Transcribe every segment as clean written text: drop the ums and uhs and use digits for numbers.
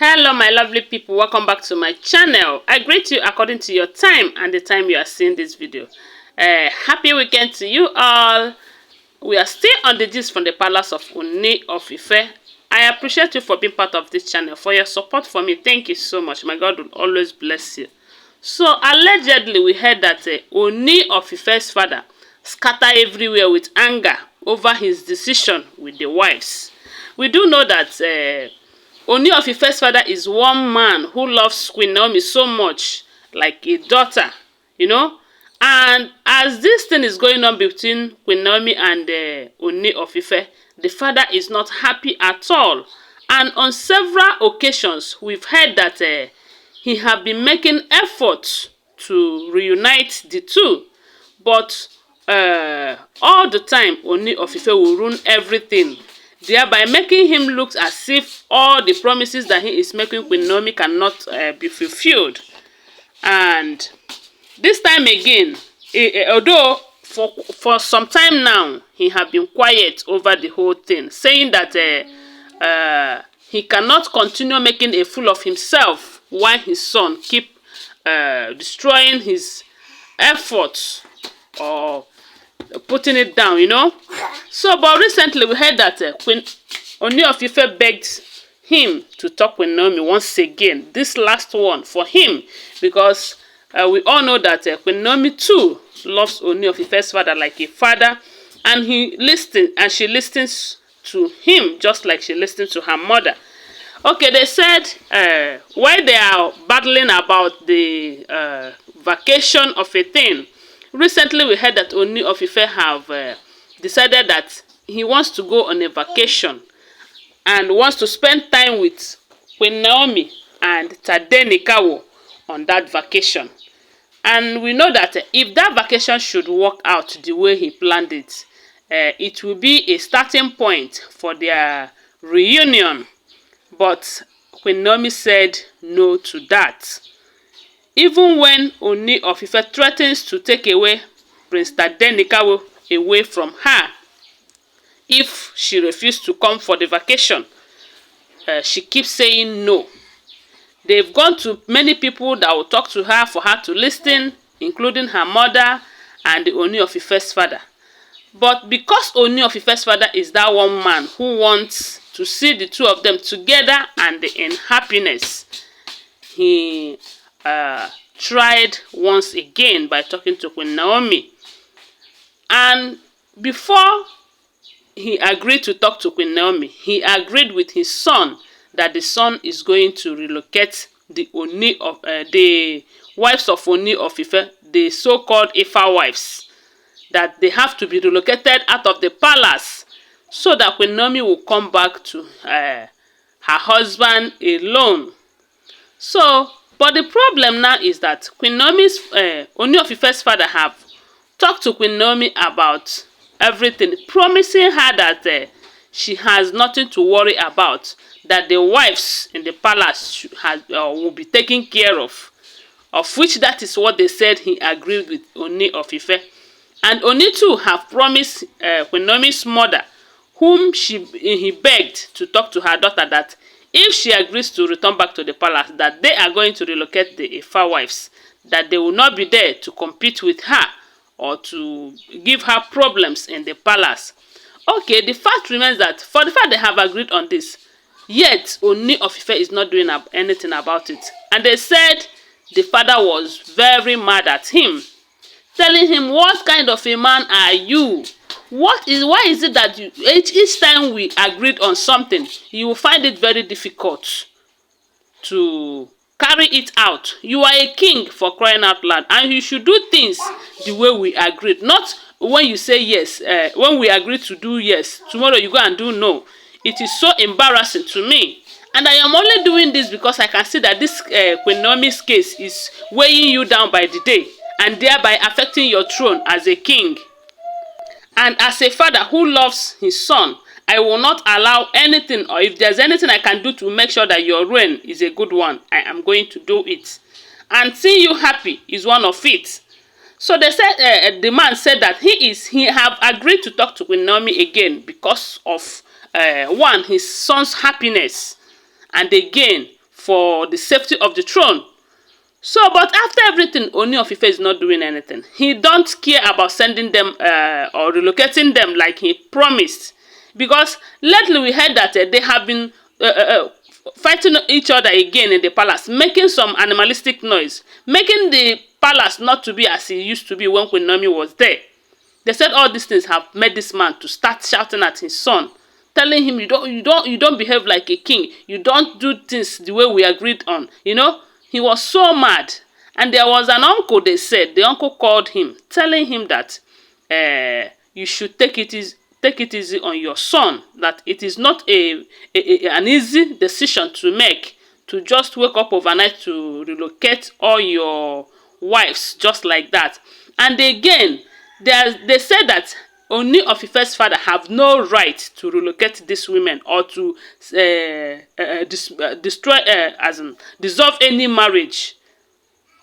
Hello my lovely people, welcome back to my channel. I greet you according to your time and the time you are seeing this video. Happy weekend to you all. We are still on the gist from the palace of Ooni of Ife. I appreciate you for being part of this channel, for your support for me. Thank you so much. My God will always bless you. So allegedly we heard that Ooni of Ife's father scattered everywhere with anger over his decision with the wives. We do know that Ooni of Ife's father is one man who loves Queen Naomi so much, like a daughter, you know. And as this thing is going on between Queen Naomi and Ooni of Ife, the father is not happy at all. And on several occasions, we've heard that he have been making efforts to reunite the two. But all the time, Ooni of Ife will ruin everything, thereby making him look as if all the promises that he is making Queen Naomi cannot be fulfilled. And this time again, although for some time now, he have been quiet over the whole thing, saying that he cannot continue making a fool of himself while his son keep destroying his efforts or putting it down, you know. So, but recently we heard that Queen Ooni of Ife begged him to talk with Naomi once again. This last one for him, because we all know that Queen Naomi too loves Ooni of Ife's father like a father, and she listens to him just like she listens to her mother. Okay, they said while they are battling about the vacation of a thing, recently we heard that Ooni of Ife have decided that he wants to go on a vacation and wants to spend time with Queen Naomi and Tadenikawo on that vacation. And we know that if that vacation should work out the way he planned it, it will be a starting point for their reunion. But Queen Naomi said no to that. Even when Ooni of Ife threatens to take away Prince Tadenikawo away from her if she refuses to come for the vacation, she keeps saying no. They've gone to many people that will talk to her for her to listen, including her mother and the Ooni of Ife's father. But because Ooni of Ife's father is that one man who wants to see the two of them together and in happiness, he tried once again by talking to Queen Naomi. And before he agreed to talk to Queen Naomi, he agreed with his son that the son is going to relocate the wives of Ooni of Ife, the so-called Ife wives, that they have to be relocated out of the palace so that Queen Naomi will come back to her husband alone. So, but the problem now is that Queen Naomi's Ooni of Ife's father have talked to Queen Naomi about everything, promising her that she has nothing to worry about, that the wives in the palace will be taken care of which that is what they said he agreed with Ooni of Ife. And Ooni too have promised Queen Naomi's mother, whom he begged to talk to her daughter, that if she agrees to return back to the palace, that they are going to relocate the Ife wives, that they will not be there to compete with her or to give her problems in the palace. Okay, the fact remains that for the fact they have agreed on this, yet Ooni of Ife is not doing anything about it. And they said the father was very mad at him, telling him, what kind of a man are you? Why is it that each time we agreed on something, you will find it very difficult to carry it out? You are a king, for crying out loud, and you should do things the way we agreed. Not when you say yes, when we agree to do yes, tomorrow you go and do no. It is so embarrassing to me. And I am only doing this because I can see that this Queen Naomi's case is weighing you down by the day, and thereby affecting your throne as a king. And as a father who loves his son, I will not allow anything, or if there's anything I can do to make sure that your reign is a good one, I am going to do it. And seeing you happy is one of it. So they said, the man said that he have agreed to talk to Queen Naomi again because of one, his son's happiness, and again for the safety of the throne. So, but after everything, Ooni of Ife is not doing anything. He don't care about sending them or relocating them like he promised. Because lately we heard that they have been fighting each other again in the palace, making some animalistic noise, making the palace not to be as it used to be when Queen Naomi was there. They said all these things have made this man to start shouting at his son, telling him, you don't behave like a king. You don't do things the way we agreed on. You know, he was so mad. And there was an uncle, they said, the uncle called him, telling him that you should take it easy on your son, that it is not an easy decision to make, to just wake up overnight to relocate all your wives just like that. And again, they said that Ooni of Ife's father have no right to relocate these women or to destroy, as in dissolve any marriage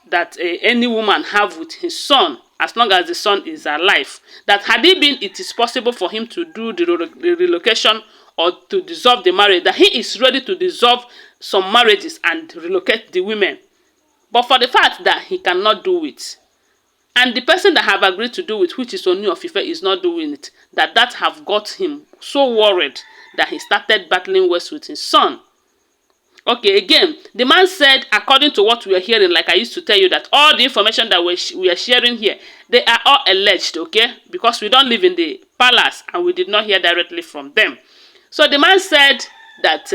that any woman have with his son, as long as the son is alive. That had it been, it is possible for him to do the relocation or to dissolve the marriage, that he is ready to dissolve some marriages and relocate the women. But for the fact that he cannot do it, and the person that have agreed to do it, which is Ooni of Ife, is not doing it, that have got him so worried that he started battling worse with his son. Okay, again, the man said, according to what we are hearing, like I used to tell you, that all the information that we are sharing here, they are all alleged, okay? Because we don't live in the palace and we did not hear directly from them. So the man said that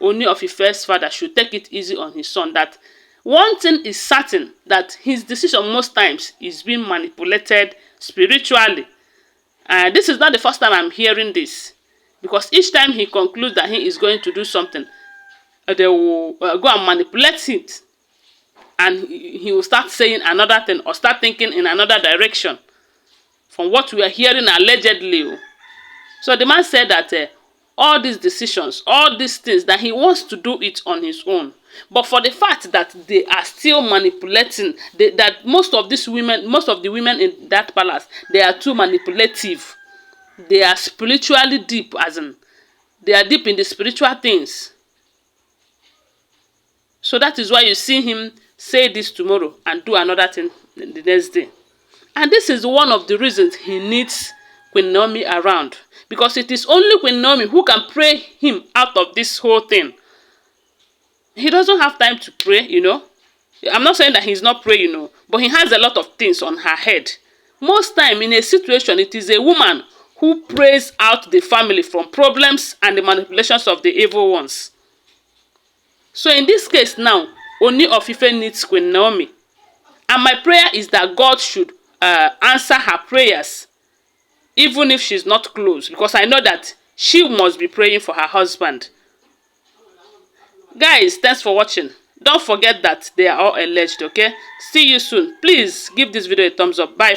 Ooni of Ife's father should take it easy on his son, that one thing is certain, that his decision most times is being manipulated spiritually. This is not the first time I'm hearing this, because each time he concludes that he is going to do something, they will go and manipulate it, and he will start saying another thing or start thinking in another direction, from what we are hearing allegedly. So the man said that all these decisions, all these things, that he wants to do it on his own. But for the fact that they are still manipulating, that most of the women in that palace, they are too manipulative. They are spiritually deep, as in, they are deep in the spiritual things. So that is why you see him say this tomorrow and do another thing the next day. And this is one of the reasons he needs Queen Naomi around. Because it is only Queen Naomi who can pray him out of this whole thing. He doesn't have time to pray, you know. I'm not saying that he's not praying, you know, but he has a lot of things on her head. Most time in a situation, it is a woman who prays out the family from problems and the manipulations of the evil ones. So in this case now, Ooni of Ife needs Queen Naomi. And my prayer is that God should answer her prayers, even if she's not close, because I know that she must be praying for her husband. Guys, thanks for watching. Don't forget that they are all alleged, okay? See you soon. Please give this video a thumbs up. Bye.